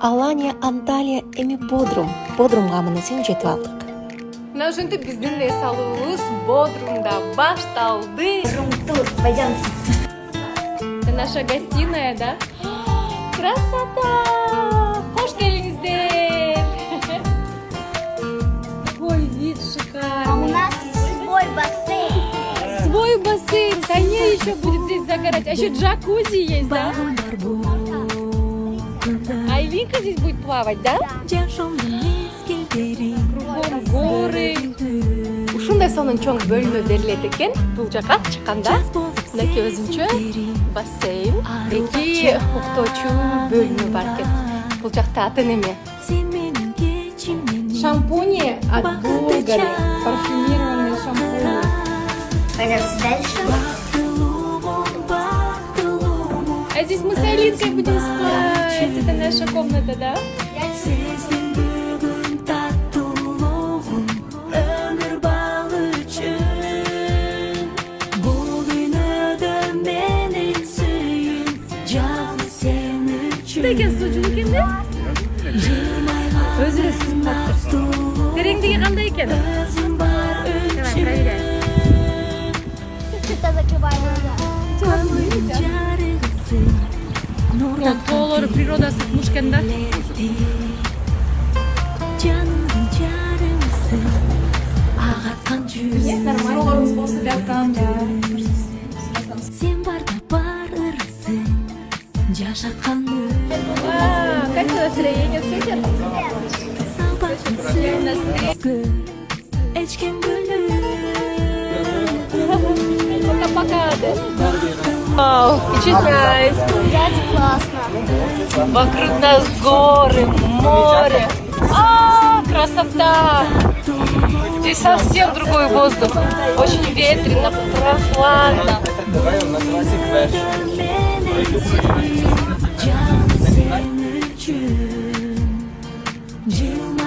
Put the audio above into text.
Алания, Анталия, эми Бодрумга мынысың жетип алдык. Мына ошентип биздин эс алуубуз Бодрумда башталды. Рум-тур, пойдемте. Это наша гостиная, да? Красота! Хош келиңиздер! Какой вид А у шикарный! нас свой бассейн. Свой бассейн, Таня еще будет здесь загорать. А еще джакузи есть, да? А Ивинка здесь будет плавать, да? Кругом горы. Ушундай сонун чоң бөлмө берилет экен. Бул жака чыкканда мынакей өзүнчө бассейн, эки уктоочу бөлмө бар экен. Бул жакта аты неме? Шампуни от Булгари. Парфюмированные шампуни. Пойдемте дальше. А здесь мы с Алинкой будем спать. Это наша комната, да? Деген суучулук экен да? Өзүнө сүзүп калыптыр. Тереңдиги кандай экен? Давай проверяем. Что закрываем глаза? Тоолору природа сыкмыш экен да? Нормально болсо жаткан да. Как настроение, супер? Пока-пока. Вау, впечатляет. Гулять классно. Вокруг нас горы, море. Красота! Здесь совсем другой воздух. Очень ветрено, прохладно. Canım